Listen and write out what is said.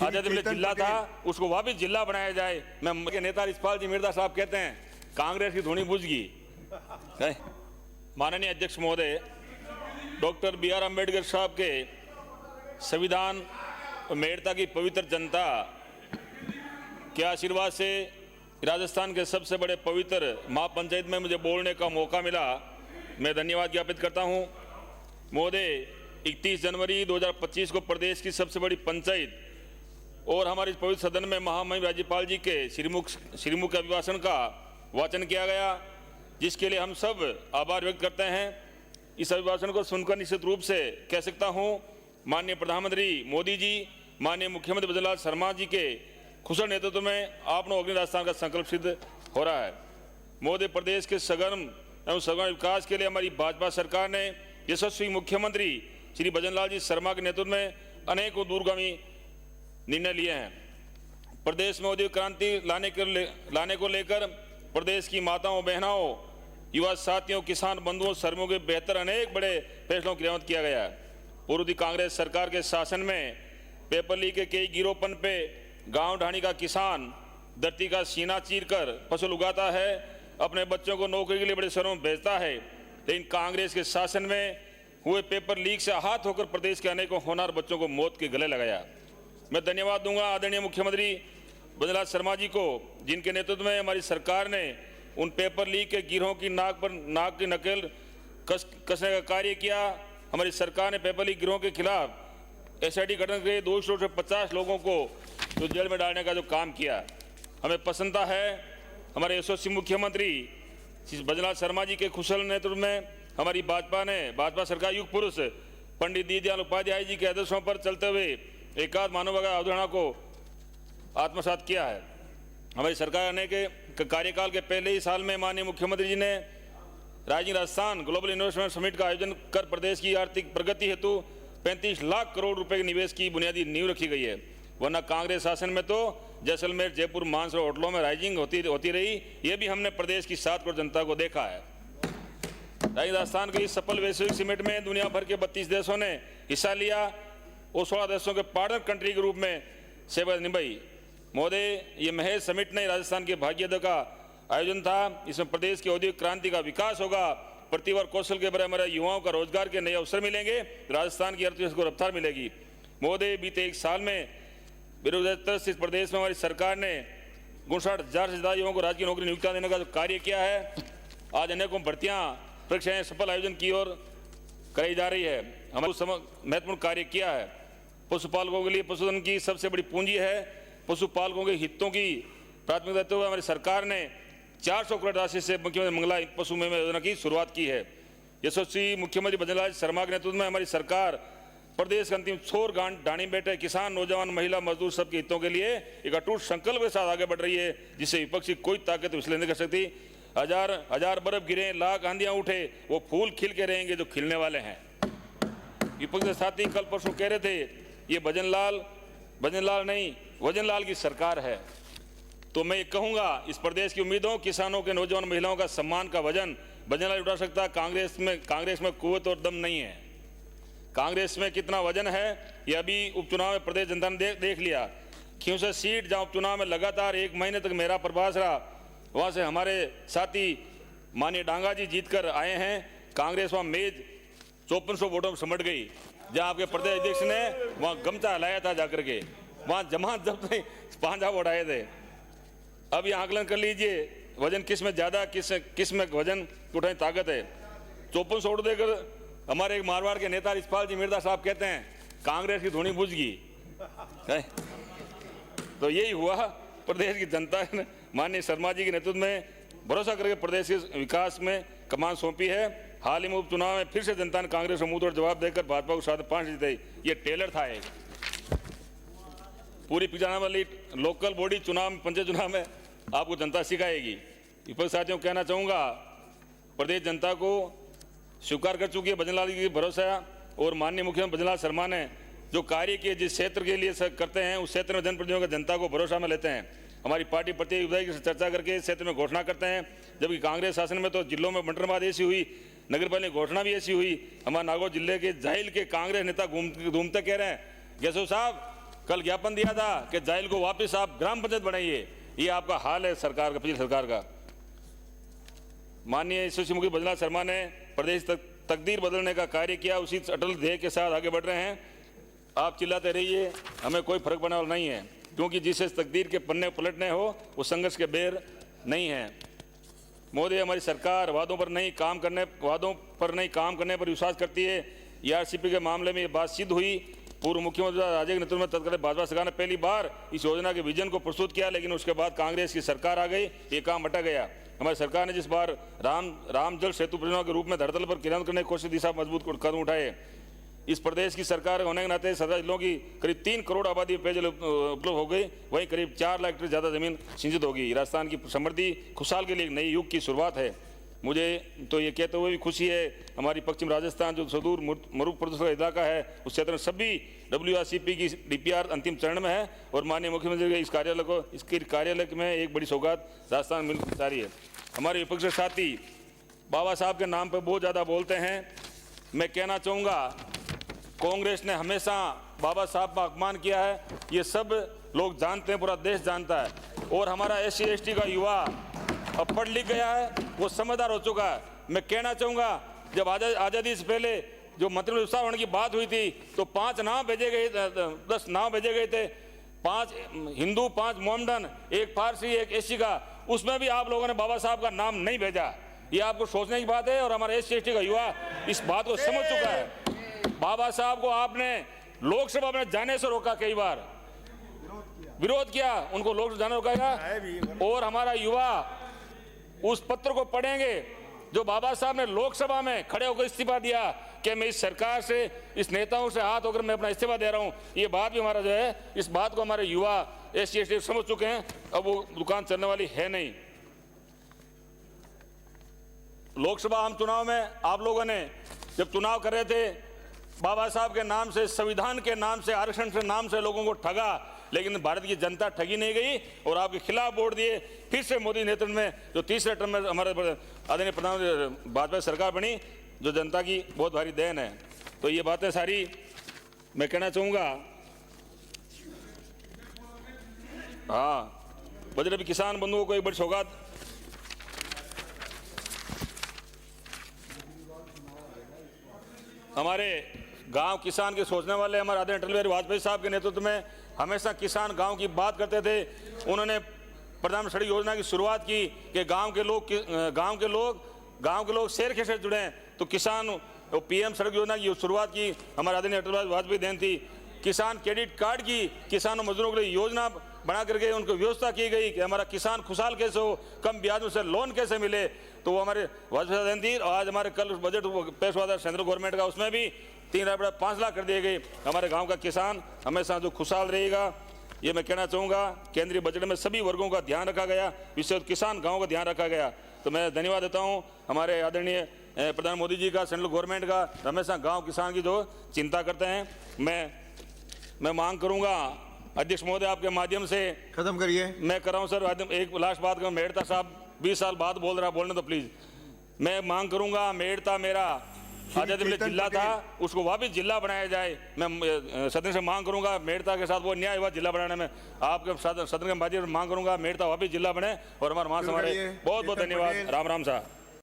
आजाद जिला था उसको वापिस जिला बनाया जाए। मैं नेता रिछपाल जी मिर्जा साहब कहते हैं कांग्रेस की धुनी बुझ गई। माननीय अध्यक्ष महोदय, डॉक्टर BR अम्बेडकर साहब के संविधान और मेड़ता की पवित्र जनता के आशीर्वाद से राजस्थान के सबसे बड़े पवित्र महापंचायत में मुझे बोलने का मौका मिला। मैं धन्यवाद ज्ञापित करता हूं। महोदय, 31 जनवरी 2025 को प्रदेश की सबसे बड़ी पंचायत और हमारे इस पवित्र सदन में महामहिम राज्यपाल जी के श्रीमुख अभिभाषण का वाचन किया गया, जिसके लिए हम सब आभार व्यक्त करते हैं। इस अभिभाषण को सुनकर निश्चित रूप से कह सकता हूं, माननीय प्रधानमंत्री मोदी जी, माननीय मुख्यमंत्री भजनलाल शर्मा जी के कुशल नेतृत्व में आपनो अग्नि राजस्थान का संकल्प सिद्ध हो रहा है। महोदय, प्रदेश के सघन एवं सर्वांगीण विकास के लिए हमारी भाजपा सरकार ने यशस्वी मुख्यमंत्री श्री भजनलाल जी शर्मा के नेतृत्व में अनेकों दूरगामी निर्णय लिए हैं। प्रदेश में औद्योगिक क्रांति लाने को लेकर प्रदेश की माताओं, बहनों, युवा साथियों, किसान बंधुओं, श्रमिकों के बेहतर अनेक बड़े फैसलों को क्रियान्वित किया गया है। पूर्व कांग्रेस सरकार के शासन में पेपर लीक के कई गिरोपन पे गांव ढाणी का किसान धरती का सीना चीर कर फसल उगाता है, अपने बच्चों को नौकरी के लिए बड़े शहरों में भेजता है। लेकिन कांग्रेस के शासन में हुए पेपर लीक से आहत होकर प्रदेश के अनेकों होनहार बच्चों को मौत के गले लगाया। मैं धन्यवाद दूंगा आदरणीय मुख्यमंत्री भजनलाल शर्मा जी को, जिनके नेतृत्व में हमारी सरकार ने उन पेपर लीक के गिरोहों की नाक की नकल कसने का कार्य किया। हमारी सरकार ने पेपर लीक गिरोह के खिलाफ SIT गठन के 250 लोगों को तो जेल में डालने का जो काम किया, हमें पसंदता है। हमारे यशस्वी मुख्यमंत्री श्री भजनलाल शर्मा जी के कुशल नेतृत्व में हमारी भाजपा सरकार युग पुरुष पंडित दीनदयाल उपाध्याय जी के आदर्शों पर चलते हुए एकात्म मानवता अवधारणा को आत्मसात किया है। हमारी सरकार ने के कार्यकाल के पहले ही साल में माननीय मुख्यमंत्री जी ने rising Rajasthan global investment summit का आयोजन कर प्रदेश की आर्थिक प्रगति हेतु 35 लाख करोड़ रुपए के निवेश की बुनियादी नींव रखी गई है। वरना कांग्रेस शासन में तो जैसलमेर, जयपुर, मानसरोवर होटलों में राइजिंग होती रही। ये भी हमने प्रदेश की 7 करोड़ जनता को देखा है। राजस्थान के इस सफल वैश्विक समिट में दुनिया भर के 32 देशों ने हिस्सा लिया और 16 देशों के पार्टनर कंट्री के रूप में सेवा निभाई। महोदय, ये महज समिट नहीं, राजस्थान के भाग्योदय का आयोजन था। इसमें प्रदेश की औद्योगिक क्रांति का विकास होगा, प्रतिभा और कौशल के बड़े हमारे युवाओं का रोजगार के नए अवसर मिलेंगे, राजस्थान की अर्थव्यवस्था को रफ्तार मिलेगी। महोदय, बीते 1 साल में बेरोजगार इस प्रदेश में हमारी सरकार ने 59,000 से ज्यादा युवाओं को राज्य की नौकरी नियुक्तियां देने का जो कार्य किया है। आज अनेकों भर्तियां परीक्षाएं सफल आयोजन की ओर कराई जा रही है। हमारे महत्वपूर्ण कार्य किया है। पशुपालकों के लिए पशुधन की सबसे बड़ी पूंजी है। पशुपालकों के हितों की प्राथमिकता देते हुए हमारी सरकार ने 400 करोड़ राशि से मुख्यमंत्री मंगला पशु बीमा योजना की शुरुआत की है। यशस्वी मुख्यमंत्री भजनलाल शर्मा के नेतृत्व में हमारी सरकार प्रदेश के अंतिम छोर ढाणी बैठे किसान, नौजवान, महिला, मजदूर सबके हितों के लिए एक अटूट संकल्प के साथ आगे बढ़ रही है, जिससे विपक्षी कोई ताकत विश्लेषण नहीं कर सकती। हजार बर्फ गिरे, लाख आंधियां उठे, वो फूल खिल के रहेंगे जो खिलने वाले हैं। विपक्ष के साथी कल परसों कह रहे थे ये भजनलाल नहीं, वजनलाल की सरकार है। तो मैं ये कहूंगा, इस प्रदेश की उम्मीदों, किसानों के, नौजवान, महिलाओं का सम्मान का वजन भजनलाल उठा सकता। कांग्रेस में कुव्वत और दम नहीं है। कांग्रेस में कितना वजन है ये अभी उपचुनाव में प्रदेश जनता ने देख लिया। खींवसर सीट जहां उपचुनाव में लगातार 1 महीने तक मेरा प्रभास रहा, वहां से हमारे साथी माननीय डांगा जी जीतकर आए हैं। कांग्रेस वहां मेज 5400 वोटों में सिमट गई। जहां आपके प्रदेश अध्यक्ष ने वहां गमछा हलाया था जाकर के, वहां जमात जब 5 वोट आए थे। अब ये आकलन कर लीजिए वजन किस में ज्यादा, किस में वजन उठाने ताकत है। 5400 वोट देकर हमारे एक मारवाड़ के नेता रिछपाल जी मिर्जा साहब कहते हैं कांग्रेस की धुनी बुझ गई। तो यही हुआ, प्रदेश की जनता ने माननीय शर्मा जी के नेतृत्व में भरोसा करके प्रदेश के विकास में कमान सौंपी है। हाल ही में उपचुनाव में फिर से जनता ने कांग्रेस को मुंहतोड़ जवाब देकर भाजपा को 7-5 जीताई। ये टेलर था एक पूरी पिछाने वाली लोकल बॉडी चुनाव में, पंचायत चुनाव में आपको जनता सिखाएगी। विपक्ष साथियों को कहना चाहूंगा, प्रदेश जनता को स्वीकार कर चुकी है भजनलाल जी की भरोसा, और माननीय मुख्यमंत्री भजनलाल शर्मा ने जो कार्य किए, जिस क्षेत्र के लिए करते हैं उस क्षेत्र में जनप्रतिनिधियों का जनता को भरोसा में लेते हैं। हमारी पार्टी प्रत्येक विधायक से चर्चा करके इस क्षेत्र में घोषणा करते हैं, जबकि कांग्रेस शासन में तो जिलों में बंटनबाद ऐसी हुई, नगरपालिका घोषणा भी ऐसी हुई। हमारे नागौर जिले के जाहिल के कांग्रेस नेता घूमते कह रहे हैं केशव साहब कल ज्ञापन दिया था कि जाइल को वापस आप ग्राम पंचायत बनाइए। ये आपका हाल है सरकार का, पिछली सरकार का। माननीय सुश्री मुखी बद्रीनाथ शर्मा ने प्रदेश तकदीर बदलने का कार्य किया, उसी अटल ध्येय के साथ आगे बढ़ रहे हैं। आप चिल्लाते रहिए, हमें कोई फर्क पड़ने वाला नहीं है, क्योंकि जिसे तकदीर के पन्ने पलटने हो वो संघर्ष के बेर नहीं है। मोदी हमारी सरकार वादों पर नहीं काम करने पर विश्वास करती है। ERCP के मामले में ये बात सिद्ध हुई। पूर्व मुख्यमंत्री राजे के नेतृत्व में तत्कालीन भाजपा सरकार ने पहली बार इस योजना के विजन को प्रस्तुत किया, लेकिन उसके बाद कांग्रेस की सरकार आ गई, ये काम अटक गया। हमारी सरकार ने जिस बार राम जल सेतु परियोजना के रूप में धरातल पर क्रियान्वित करने की कोशिश दिशा मजबूत कदम उठाए। इस प्रदेश की सरकार होने के नाते 17 जिलों की करीब 3 करोड़ आबादी पेयजल उपलब्ध हो गई, वहीं करीब 4 लाख हेक्टेयर ज़्यादा जमीन सिंचित होगी। राजस्थान की समृद्धि खुशहाल के लिए एक नए युग की शुरुआत है। मुझे तो ये कहते हुए भी खुशी है, हमारी पश्चिम राजस्थान जो सुदूर मरुभ प्रदेश का इलाका है, उस क्षेत्र में सभी WRCP की DPR अंतिम चरण में है और माननीय मुख्यमंत्री के इसके कार्यालय में एक बड़ी सौगात राजस्थान मिल जा रही है। हमारे विपक्ष साथी बाबा साहब के नाम पर बहुत ज़्यादा बोलते हैं। मैं कहना चाहूँगा, कांग्रेस ने हमेशा बाबा साहब का अपमान किया है, ये सब लोग जानते हैं, पूरा देश जानता है। और हमारा SC ST का युवा अब पढ़ लिख गया है, वो समझदार हो चुका है। मैं कहना चाहूँगा, जब आज़ादी से पहले जो मंत्रिमंडल विस्तार होने की बात हुई थी तो 5 नाम भेजे गए, 10 नाम भेजे गए थे, 5 हिंदू, 5 मोमडन, 1 फारसी, 1 SC का। उसमें भी आप लोगों ने बाबा साहब का नाम नहीं भेजा। ये आपको सोचने की बात है और हमारा SC ST का युवा इस बात को समझ चुका है। बाबा साहब को आपने लोकसभा में जाने से रोका, कई बार विरोध किया, उनको लोकसभा जाने रोका। और हमारा युवा उस पत्र को पढ़ेंगे जो बाबा साहब ने लोकसभा में खड़े होकर इस्तीफा दिया कि मैं इस सरकार से, इस नेताओं से हाथ होकर मैं अपना इस्तीफा दे रहा हूं। ये बात भी हमारा जो है, इस बात को हमारे युवा SC ST समझ चुके हैं। अब वो दुकान चलने वाली है नहीं। लोकसभा आम चुनाव में आप लोगों ने जब चुनाव कर रहे थे, बाबा साहब के नाम से, संविधान के नाम से, आरक्षण के नाम से लोगों को ठगा, लेकिन भारत की जनता ठगी नहीं गई और आपके खिलाफ वोट दिए। फिर से मोदी नेतृत्व में जो तीसरे टर्म में हमारे आदरणीय प्रधानमंत्री वाजपेयी सरकार बनी, जो जनता की बहुत भारी देन है। तो ये बातें सारी मैं कहना चाहूँगा। हाँ, बजट भी किसान बंधुओं को एक बड़ी सौगात। हमारे गांव किसान के सोचने वाले हमारे आदरणीय अटल बिहारी वाजपेयी साहब के नेतृत्व में हमेशा किसान गांव की बात करते थे। उन्होंने प्रधानमंत्री सड़क योजना की शुरुआत की कि गांव के लोग शहर के साथ जुड़े, तो किसान PM सड़क योजना की शुरुआत की हमारे आदरणीय अटल बिहारी वाजपेयी देन थी। किसान क्रेडिट कार्ड की किसानों मजदूरों के लिए योजना बना करके उनको व्यवस्था की गई कि हमारा किसान खुशहाल कैसे हो, कम ब्याज में से लोन कैसे मिले, तो वो हमारे वाजपेयी देन थी। और आज हमारे कल बजट पेश हुआ था सेंट्रल गवर्नमेंट का, उसमें भी 5 लाख कर दिए गए। हमारे गांव का किसान हमेशा जो खुशहाल रहेगा, ये मैं कहना चाहूँगा। केंद्रीय बजट में सभी वर्गों का ध्यान रखा गया, विशेष किसान गाँव का ध्यान रखा गया। तो मैं धन्यवाद देता हूँ हमारे आदरणीय प्रधानमंत्री मोदी जी का, सेंट्रल गवर्नमेंट का, हमेशा गाँव किसान की जो चिंता करते हैं। मैं मांग करूँगा अध्यक्ष महोदय आपके माध्यम से, खत्म करिए। मैं कर रहा हूँ सर, एक लास्ट बात का, मेड़ता साहब 20 साल बाद बोलने तो प्लीज। मैं मांग करूँगा, मेड़ता मेरा आजादी में जिला था, उसको वापस जिला बनाया जाए। मैं सदन से मांग करूंगा, मेड़ता के साथ वो न्याय हुआ जिला बनाने में, आपके सदन के माध्यम से मांग करूंगा मेड़ता वापस जिला बने। और हमारे बहुत बहुत धन्यवाद। राम राम साहब।